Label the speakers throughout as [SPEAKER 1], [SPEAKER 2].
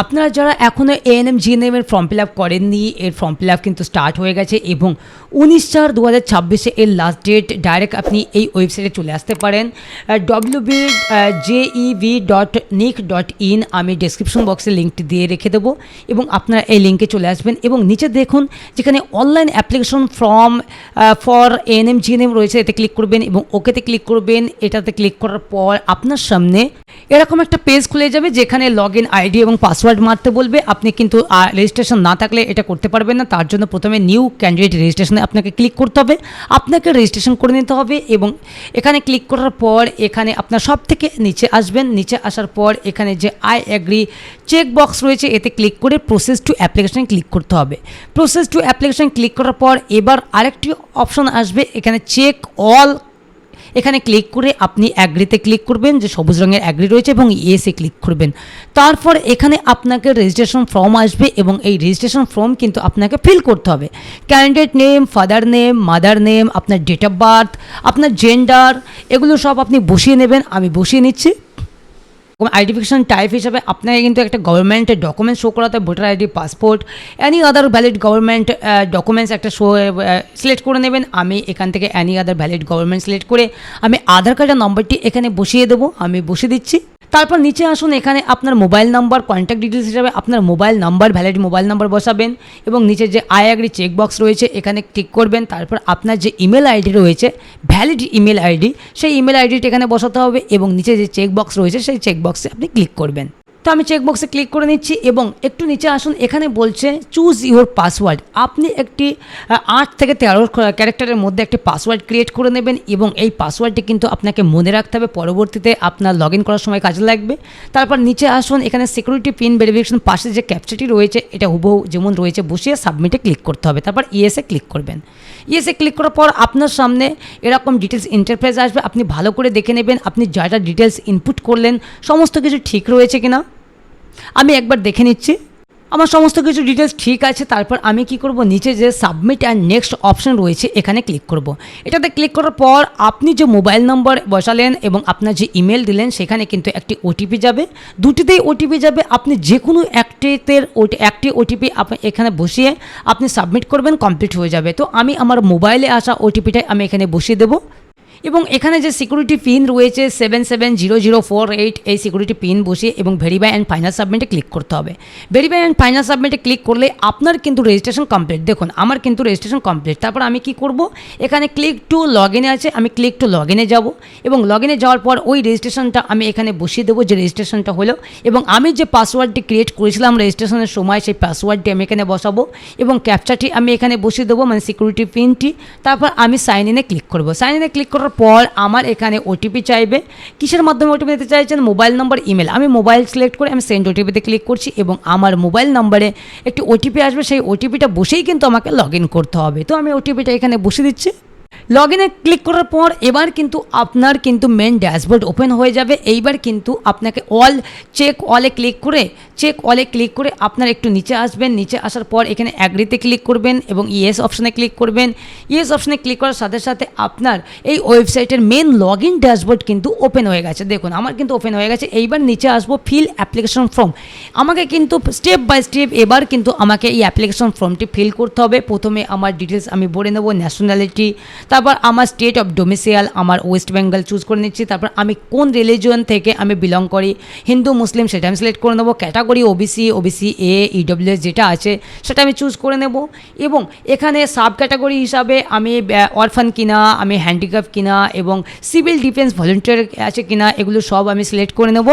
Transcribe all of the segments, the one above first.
[SPEAKER 1] আপনারা যারা এখনও এএনএম জিএনএম এর ফর্ম ফিল আপ করেননি, এর ফর্ম ফিল আপ কিন্তু স্টার্ট হয়ে গেছে এবং 19/4/2026 এর লাস্ট ডেট। ডাইরেক্ট আপনি এই ওয়েবসাইটে চলে আসতে পারেন www.jeev.nic.in। আমি ডেসক্রিপশন বক্সে লিঙ্কটি দিয়ে রেখে দেবো এবং আপনারা এই লিঙ্কে চলে আসবেন এবং নিচে দেখুন যেখানে online application form for ANM GNM রয়েছে, এতে ক্লিক করবেন এবং ওকেতে ক্লিক করবেন। এটাতে ক্লিক করার পর আপনার সামনে এরকম একটা পেজ খুলে যাবে যেখানে লগ ইন আইডি এবং পাসওয়ার্ড মারতে বলবে। আপনি কিন্তু রেজিস্ট্রেশন না থাকলে এটা করতে পারবেন না, তার জন্য প্রথমে নিউ ক্যান্ডিডেট রেজিস্ট্রেশনে আপনাকে ক্লিক করতে হবে, আপনাকে রেজিস্ট্রেশন করে নিতে হবে এবং এখানে ক্লিক করার পর এখানে আপনার সব থেকে নিচে আসবেন। নিচে আসার পর এখানে যে আই অ্যাগ্রি চেক বক্স রয়েছে এতে ক্লিক করে প্রসেস টু অ্যাপ্লিকেশন ক্লিক করতে হবে। প্রসেস টু অ্যাপ্লিকেশন ক্লিক করার পর এবার আরেকটি অপশন আসবে এখানে চেক অল, এখানে ক্লিক করে আপনি অ্যাগ্রিতে ক্লিক করবেন, যে সবুজ রঙের অ্যাগ্রি রয়েছে, এবং ইয়েসে ক্লিক করবেন। তারপর এখানে আপনাকে রেজিস্ট্রেশন ফর্ম আসবে এবং এই রেজিস্ট্রেশন ফর্ম কিন্তু আপনাকে ফিল করতে হবে। Candidate name, father name, mother name, আপনার ডেট অফ বার্থ, আপনার জেন্ডার, এগুলো সব আপনি বসিয়ে নেবেন। আমি বসিয়ে নিচ্ছি। আইডেন্টিফিকেশন টাইপ হিসাবে আপনাকে কিন্তু একটা গভর্নমেন্টের ডকুমেন্টস শো করাতে, voter ID, passport, any other valid government documents একটা শো সিলেক্ট করে নেবেন। আমি এখান থেকে any other valid government select করে আমি আধার কার্ডের নম্বরটি এখানে বসিয়ে দেবো। আমি বসিয়ে দিচ্ছি। তারপর নিচে আসুন, এখানে আপনার মোবাইল নাম্বার, কন্ট্যাক্ট ডিটেলস হিসাবে আপনার mobile number, valid mobile number বসাবেন এবং নিচে যে আই অ্যাগ্রি চেকবক্স রয়েছে এখানে ক্লিক করবেন। তারপর আপনার যে ইমেল আইডি রয়েছে, ভ্যালিড ইমেল আইডি, সেই ইমেল আইডিটা এখানে বসাতে হবে এবং নিচে যে চেকবক্স রয়েছে সেই চেকবক্সে আপনি ক্লিক করবেন। তো আমি চেকবক্সে ক্লিক করে নিচ্ছি এবং একটু নিচে আসুন, এখানে বলছে চুজ ইউর পাসওয়ার্ড। আপনি একটি 8 থেকে 13 ক্যারেক্টারের মধ্যে একটি পাসওয়ার্ড ক্রিয়েট করে নেবেন এবং এই পাসওয়ার্ডটি কিন্তু আপনাকে মনে রাখতে হবে, পরবর্তীতে আপনার লগ ইন করার সময় কাজে লাগবে। তারপর নিচে আসুন, এখানে সিকিউরিটি পিন ভেরিফিকেশন পাশে যে ক্যাপচাটি রয়েছে এটা হুবহু যেমন রয়েছে বসিয়ে সাবমিটে ক্লিক করতে হবে। তারপর ইয়েসে ক্লিক করবেন। ইয়েসে ক্লিক করার পর আপনার সামনে এরকম ডিটেলস ইন্টারফেস আসবে। আপনি ভালো করে দেখে নেবেন আপনি যা যা ডিটেলস ইনপুট করলেন সমস্ত কিছু ঠিক রয়েছে কিনা। আমি একবার দেখে নিচ্ছি আমার সমস্ত কিছু ডিটেলস ঠিক আছে। তারপর আমি কি করব, নিচে যে সাবমিট অ্যান্ড নেক্সট অপশন রয়েছে এখানে ক্লিক করব। এটাতে ক্লিক করার পর আপনি যে মোবাইল নম্বর বসালেন এবং আপনার যে ইমেল দিলেন সেখানে কিন্তু একটি ওটিপি যাবে, দুটিতেই ওটিপি যাবে। আপনি যে কোনো একটি ওটিপি আপনি এখানে বসিয়ে আপনি সাবমিট করবেন, কমপ্লিট হয়ে যাবে। তো আমি আমার মোবাইলে আসা ওটিপিটাই আমি এখানে বসিয়ে দেবো এবং এখানে যে সিকিউরিটি পিন রয়েছে 770048 এই সিকিউরিটি পিন বসিয়ে এবং ভেরিফাই অ্যান্ড ফাইনাল সাবমিটে ক্লিক করতে হবে। ভেরিফাই অ্যান্ড ফাইনাল সাবমিটে ক্লিক করলে আপনার কিন্তু রেজিস্ট্রেশন কমপ্লিট। দেখুন আমার কিন্তু রেজিস্ট্রেশন কমপ্লিট। তারপর আমি কি করব, এখানে ক্লিক টু লগ ইনে আছে, আমি ক্লিক টু লগ ইনে যাবো এবং লগ ইনে যাওয়ার পর ওই রেজিস্ট্রেশনটা আমি এখানে বসিয়ে দেবো যে রেজিস্ট্রেশনটা হলো এবং আমি যে পাসওয়ার্ডটি ক্রিয়েট করেছিলাম রেজিস্ট্রেশনের সময় সেই পাসওয়ার্ডটি আমি এখানে বসাবো এবং ক্যাপচাটি আমি এখানে বসিয়ে দেবো, মানে সিকিউরিটি পিনটি। তারপর আমি সাইন ইনে ক্লিক করবো। সাইন ইনে ক্লিক করার পর আমার এখানে ওটিপি চাইবে। কিসের মাধ্যমে ওটিপি দিতে চাইছেন, মোবাইল নাম্বার, ইমেল। আমি মোবাইল সিলেক্ট করে আমি সেন্ড ওটিপিতে ক্লিক করছি এবং আমার মোবাইল নাম্বারে একটি ওটিপি আসবে, সেই ওটিপিটা বসেই কিন্তু আমাকে লগ ইন করতে হবে। তো আমি ওটিপিটা এখানে বসে দিচ্ছি। লগ ইনে ক্লিক করার পর এবার কিন্তু আপনার কিন্তু মেন ড্যাশবোর্ড ওপেন হয়ে যাবে। এইবার কিন্তু আপনাকে চেক অলে ক্লিক করে আপনার একটু নিচে আসবেন। নিচে আসার পর এখানে অ্যাগ্রিতে ক্লিক করবেন এবং ইয়েস অপশানে ক্লিক করবেন। ইয়েস অপশানে ক্লিক করার সাথে সাথে আপনার এই ওয়েবসাইটের মেন লগ ইন ড্যাশবোর্ড কিন্তু ওপেন হয়ে গেছে। দেখুন আমার কিন্তু ওপেন হয়ে গেছে। এইবার নিচে আসবো ফিল অ্যাপ্লিকেশন ফর্ম। আমাকে কিন্তু স্টেপ বাই স্টেপ এবার কিন্তু আমাকে এই অ্যাপ্লিকেশন ফর্মটি ফিল করতে হবে। প্রথমে আমার ডিটেলস আমি বলে নেব, ন্যাশনালিটি, তারপর আমার স্টেট অফ ডোমিসাইল আমার ওয়েস্ট বেঙ্গল চুজ করে নিচ্ছি। তারপর আমি কোন রিলিজিয়ন থেকে আমি বিলং করি, হিন্দু মুসলিম সেটা আমি সিলেক্ট করে নেবো। ক্যাটাগরি ওবিসি এ ইডব্লিউএস যেটা আছে সেটা আমি চুজ করে নেব এবং এখানে সাব ক্যাটাগরি হিসাবে আমি অরফান কিনা, আমি হ্যান্ডিক্যাপ কিনা এবং সিভিল ডিফেন্স ভলেন্টিয়ার আছে কিনা এগুলো সব আমি সিলেক্ট করে নেব।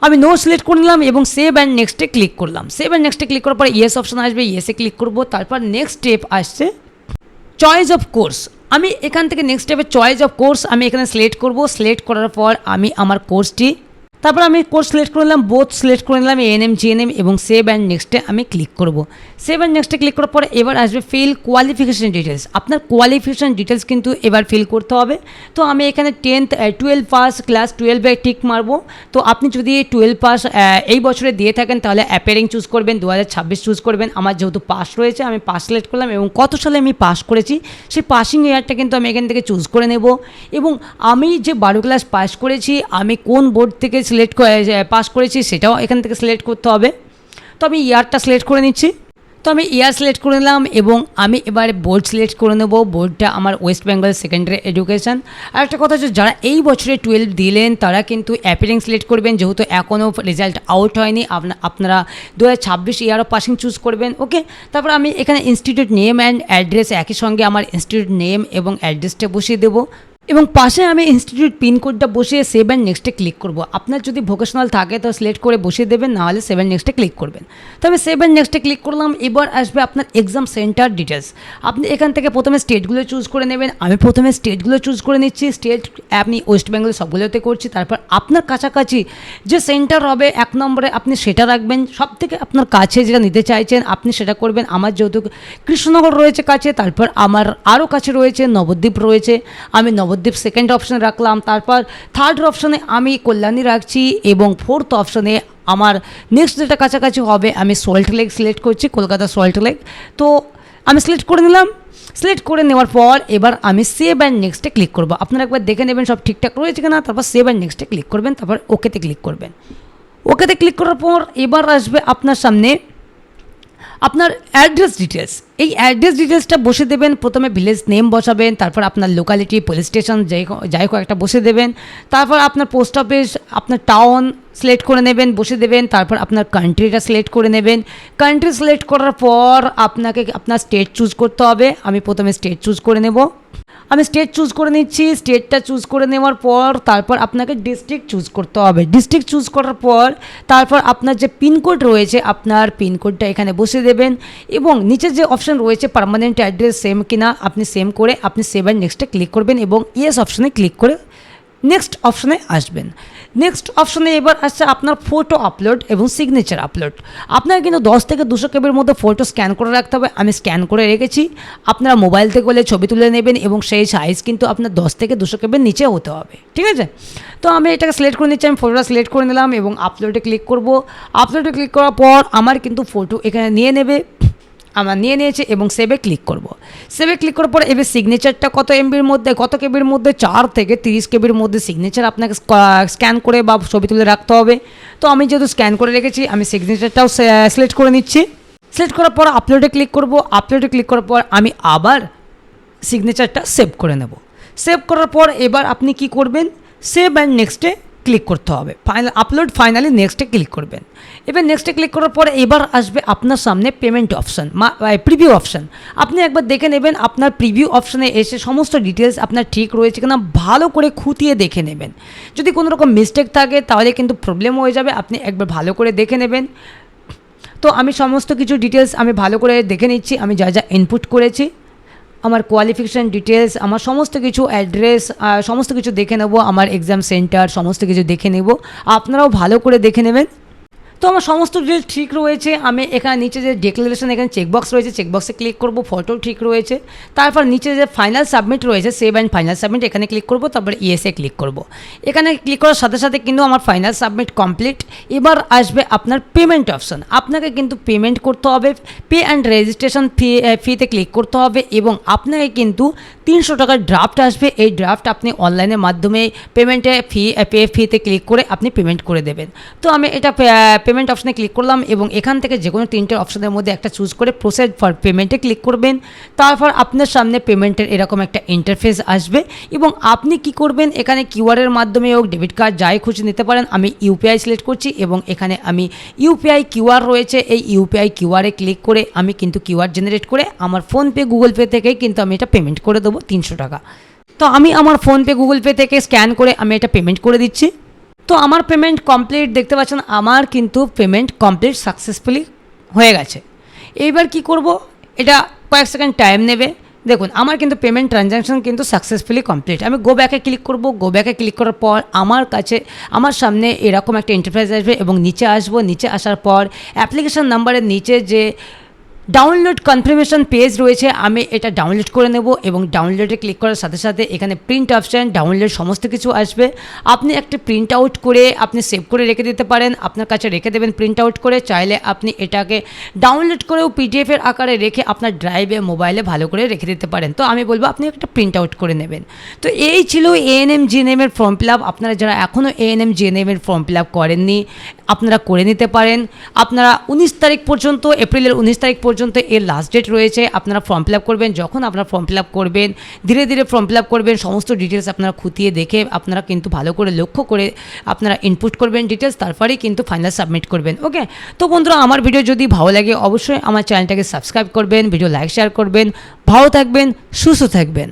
[SPEAKER 1] আমি নো সিলেক্ট করে নিলাম এবং সেভ অ্যান্ড নেক্সটে ক্লিক করলাম। সেভ অ্যান্ড নেক্সটে ক্লিক করার পর ইয়েস অপশন আসবে, ইয়েসে ক্লিক করব। তারপর নেক্সট স্টেপ আসছে চয়েস অফ কোর্স। আমি এখান থেকে নেক্সট স্টেপে চয়েস অফ কোর্স আমি এখানে সিলেক্ট করব। সিলেক্ট করার পর আমি আমার কোর্সটি, তারপর আমি কোর্স সিলেক্ট করে নিলাম, বোথ সিলেক্ট করে নিলাম এএনএম জিএনএম এবং সেভ অ্যান্ড নেক্সটে আমি ক্লিক করব। সেভ অ্যান্ড নেক্সটে ক্লিক করার পরে এবার আসবে ফিল কোয়ালিফিকেশান ডিটেলস। আপনার কোয়ালিফিকেশান ডিটেলস কিন্তু এবার ফিল করতে হবে। তো আমি এখানে 12 পাস, ক্লাস 12-এ টিক মারবো। তো আপনি যদি 12 পাস এই বছরে দিয়ে থাকেন তাহলে অ্যাপিয়ারিং চুজ করবেন, 2026 চুজ করবেন। আমার যেহেতু পাস রয়েছে আমি পাস সিলেক্ট করলাম এবং কত সালে আমি পাস করেছি সেই পাসিং ইয়ারটা কিন্তু আমি এখান থেকে চুজ করে নেব এবং আমি যে 12 ক্লাস পাস করেছি আমি কোন বোর্ড থেকে পাস করেছি সেটাও এখান থেকে সিলেক্ট করতে হবে। তো আমি ইয়ারটা সিলেক্ট করে নিচ্ছি। তো আমি ইয়ার সিলেক্ট করে নিলাম এবং আমি এবারে বোর্ড সিলেক্ট করে নেব। বোর্ডটা আমার ওয়েস্ট বেঙ্গল সেকেন্ডারি এডুকেশন। আর একটা কথা হচ্ছে, যারা এই বছরে 12 দিলেন তারা কিন্তু অ্যাপিয়ারিং সিলেক্ট করবেন, যেহেতু এখনও রেজাল্ট আউট হয়নি। আপনারা 2026 ইয়ার অফ পাসিং চুজ করবেন। ওকে, তারপর আমি এখানে ইনস্টিটিউট নেম অ্যান্ড অ্যাড্রেস একই সঙ্গে আমার ইনস্টিটিউট নেম এবং অ্যাড্রেসটা বসিয়ে দেবো এবং পাশে আমি ইনস্টিটিউট পিনকোডটা বসিয়ে সেভ অ্যান্ড নেক্সটে ক্লিক করব। আপনার যদি ভোকেশনাল থাকে তো সিলেক্ট করে বসিয়ে দেবেন, নাহলে সেভ অ্যান্ড নেক্সটে ক্লিক করবেন। তো আমি সেভ অ্যান্ড নেক্সটে ক্লিক করলাম। এবার আসবে আপনার এক্সাম সেন্টার ডিটেলস। আপনি এখান থেকে প্রথমে স্টেটগুলো চুজ করে নেবেন। আমি প্রথমে স্টেটগুলো চুজ করে নিচ্ছি। স্টেট আমি ওয়েস্ট বেঙ্গল সবগুলোতে করছি। তারপর আপনার কাছাকাছি যে সেন্টার হবে 1 নম্বরে আপনি সেটা রাখবেন। সব থেকে আপনার কাছে যেটা নিতে চাইছেন আপনি সেটা করবেন। আমার যেহেতু কৃষ্ণনগর রয়েছে কাছে, তারপর আমার আরও কাছে রয়েছে নবদ্বীপ রয়েছে, আমি নবদ্বীপ সেকেন্ড অপশানে রাখলাম। তারপর থার্ড অপশানে আমি কল্যাণী রাখছি এবং ফোর্থ অপশানে আমার নেক্সট যেটা কাছাকাছি হবে আমি সল্ট লেক সিলেক্ট করছি, কলকাতা সল্ট লেক। তো আমি সিলেক্ট করে নিলাম। সিলেক্ট করে নেওয়ার পর এবার আমি সেভ অ্যান্ড নেক্সটে ক্লিক করব। আপনারা একবার দেখে নেবেন সব ঠিকঠাক রয়েছে কিনা, তারপর সেভ অ্যান্ড নেক্সটে ক্লিক করবেন, তারপর ওকেতে ক্লিক করবেন। ওকেতে ক্লিক করার পর এবার আসবে আপনার সামনে আপনার অ্যাড্রেস ডিটেলস। এই অ্যাড্রেস ডিটেলসটা বসে দেবেন। প্রথমে ভিলেজ নেম বসাবেন, তারপর আপনার লোকালিটি পুলিশ স্টেশন যাই হোক একটা বসে দেবেন। তারপর আপনার পোস্ট অফিস, আপনার টাউন সিলেক্ট করে নেবেন, বসে দেবেন। তারপর আপনার কান্ট্রিটা সিলেক্ট করে নেবেন। কান্ট্রি সিলেক্ট করার পর আপনাকে আপনার স্টেট চুজ করতে হবে। আমি প্রথমে স্টেট চুজ করে নেব। আমি স্টেট চুজ করে নিচ্ছি। স্টেটটা চুজ করে নেওয়ার পর তারপর আপনাকে ডিস্ট্রিক্ট চুজ করতে হবে। ডিস্ট্রিক্ট চুজ করার পর তারপর আপনার যে পিনকোড রয়েছে আপনার পিনকোডটা এখানে বসে দেবেন এবং নিচে যে অপশান রয়েছে পার্মানেন্ট অ্যাড্রেস সেম কিনা আপনি সেম করে আপনি সেভ অ্যান্ড নেক্সটে ক্লিক করবেন এবং ইয়েস অপশানে ক্লিক করে নেক্সট অপশানে আসবেন। নেক্সট অপশানে এবার আসছে আপনার ফটো আপলোড এবং সিগনেচার আপলোড। আপনার কিন্তু 10 থেকে 200 কেবির মধ্যে ফটো স্ক্যান করে রাখতে হবে। আমি স্ক্যান করে রেখেছি। আপনারা মোবাইল থেকে বলে ছবি তুলে নেবেন এবং সেই সাইজ কিন্তু আপনার 10 থেকে 200 কেবির নিচে হতে হবে, ঠিক আছে? তো আমি এটাকে সিলেক্ট করে নিচ্ছি। আমি ফটোটা সিলেক্ট করে নিলাম এবং আপলোডে ক্লিক করব। আপলোডে ক্লিক করার পর আমার কিন্তু ফটো এখানে নিয়ে নেবে, আমার নিয়ে নিয়েছে এবং সেভে ক্লিক করব। সেভে ক্লিক করার পর এবার সিগনেচারটা কত এমবির মধ্যে, কত কেবির মধ্যে, 4 থেকে 30 কেবির মধ্যে সিগনেচার আপনাকে স্ক্যান করে বা ছবি তুলে রাখতে হবে। তো আমি যেহেতু স্ক্যান করে রেখেছি আমি সিগনেচারটাও সিলেক্ট করে নিচ্ছি। সিলেক্ট করার পর আপলোডে ক্লিক করব। আপলোডে ক্লিক করার পর আমি আবার সিগনেচারটা সেভ করে নেব। সেভ করার পর এবার আপনি কি করবেন, সেভ অ্যান্ড নেক্সটে ক্লিক করতে হবে। আপলোড ফাইনালি নেক্সটে ক্লিক করবেন। এবার নেক্সটে ক্লিক করার পরে এবার আসবে আপনার সামনে পেমেন্ট অপশান, প্রিভিউ অপশান। আপনি একবার দেখে নেবেন আপনার প্রিভিউ অপশানে এসে সমস্ত ডিটেলস আপনার ঠিক রয়েছে কিনা ভালো করে খুঁটিয়ে দেখে নেবেন। যদি কোনো রকম মিস্টেক থাকে তাহলে কিন্তু প্রবলেম হয়ে যাবে, আপনি একবার ভালো করে দেখে নেবেন। তো আমি সমস্ত কিছু ডিটেলস আমি ভালো করে দেখে নিচ্ছি। আমি যা যা ইনপুট করেছি, আমার কোয়ালিফিকেশান ডিটেলস, আমার সমস্ত কিছু অ্যাড্রেস, সমস্ত কিছু দেখে নেব। আমার এক্সাম সেন্টার সমস্ত কিছু দেখে নেব, আপনারাও ভালো করে দেখে নেবেন। তো আমার সমস্ত ডিটেলস ঠিক রয়েছে। আমি এখানে নিচে যে ডিক্লারেশন এখানে চেকবক্স রয়েছে, চেকবক্সে ক্লিক করব, ফটো ঠিক রয়েছে। তারপর নিচে যে ফাইনাল সাবমিট রয়েছে, সেভ অ্যান্ড ফাইনাল সাবমিট, এখানে ক্লিক করব, তারপর ইয়েসে ক্লিক করব। এখানে ক্লিক করার সাথে সাথে কিন্তু আমার ফাইনাল সাবমিট কমপ্লিট। এবার আসবে আপনার পেমেন্ট অপশান। আপনাকে কিন্তু পেমেন্ট করতে হবে। পে অ্যান্ড রেজিস্ট্রেশন ফিতে ক্লিক করতে হবে এবং আপনাকে কিন্তু 300 টাকার ড্রাফট আসবে। এই ড্রাফট আপনি অনলাইনের মাধ্যমে পেমেন্টে ফিতে ক্লিক করে আপনি পেমেন্ট করে দেবেন। তো আমি এটা পেমেন্ট অপশানে ক্লিক করলাম এবং এখান থেকে যে কোনো 3টে অপশানের মধ্যে একটা চুজ করে প্রসেড ফর পেমেন্টে ক্লিক করবেন। তারপর আপনার সামনে পেমেন্টের এরকম একটা ইন্টারফেস আসবে এবং আপনি কি করবেন, এখানে কিউআরের মাধ্যমে হোক ডেবিট কার্ড যাই খুশি নিতে পারেন। আমি ইউপিআই সিলেক্ট করছি এবং এখানে আমি ইউপিআই কিউআর রয়েছে, এই ইউপিআই কিউআরে ক্লিক করে আমি কিন্তু কিউআর জেনারেট করে আমার ফোনপে গুগল পে থেকে কিন্তু আমি এটা পেমেন্ট করে দেবো 300 টাকা। তো আমি আমার ফোনপে গুগল পে থেকে স্ক্যান করে আমি এটা পেমেন্ট করে দিচ্ছি। তো আমার পেমেন্ট কমপ্লিট, দেখতে পাচ্ছেন আমার কিন্তু পেমেন্ট কমপ্লিট সাকসেসফুলি হয়ে গেছে। এইবার কি করব, এটা কয়েক সেকেন্ড টাইম নেবে। দেখুন আমার কিন্তু পেমেন্ট ট্রানজ্যাকশন কিন্তু সাকসেসফুলি কমপ্লিট। আমি গো ব্যাকে ক্লিক করব। গো ব্যাকে ক্লিক করার পর আমার সামনে এরকম একটা ইন্টারফেস আসবে এবং নিচে আসবো। নিচে আসার পর অ্যাপ্লিকেশান নাম্বারের নিচে যে ডাউনলোড কনফার্মেশন পেজ রয়েছে, আমি এটা ডাউনলোড করে নেব এবং ডাউনলোডে ক্লিক করার সাথে সাথে এখানে প্রিন্ট অপশান, ডাউনলোড সমস্ত কিছু আসবে। আপনি একটা প্রিন্ট আউট করে আপনি সেভ করে রেখে দিতে পারেন, আপনার কাছে রেখে দেবেন প্রিন্ট আউট করে। চাইলে আপনি এটাকে ডাউনলোড করেও পিডিএফের আকারে রেখে আপনার ড্রাইভে মোবাইলে ভালো করে রেখে দিতে পারেন। তো আমি বলবো আপনি একটা প্রিন্ট আউট করে নেবেন। তো এই ছিল এএনএম জিএনএমের ফর্ম ফিল আপ। আপনারা যারা এখনও এএনএম জিএনএমের ফর্ম ফিল আপ করেননি আপনারা করে নিতে পারেন। আপনারা 19 তারিখ পর্যন্ত, এপ্রিলের 19 তারিখ পর্যন্ত এর লাস্ট ডেট রয়েছে। আপনারা ফর্ম ফিল আপ করবেন। যখন আপনারা ফর্ম ফিল আপ করবেন, ধীরে ধীরে ফর্ম ফিল আপ করবেন, সমস্ত ডিটেলস আপনারা খুঁটিয়ে দেখে আপনারা কিন্তু ভালো করে লক্ষ্য করে আপনারা ইনপুট করবেন ডিটেলস, তারপরেই কিন্তু ফাইনাল সাবমিট করবেন। ওকে, তো বন্ধুরা আমার ভিডিও যদি ভালো লাগে অবশ্যই আমার চ্যানেলটাকে সাবস্ক্রাইব করবেন, ভিডিও লাইক শেয়ার করবেন। ভালো থাকবেন, সুস্থ থাকবেন।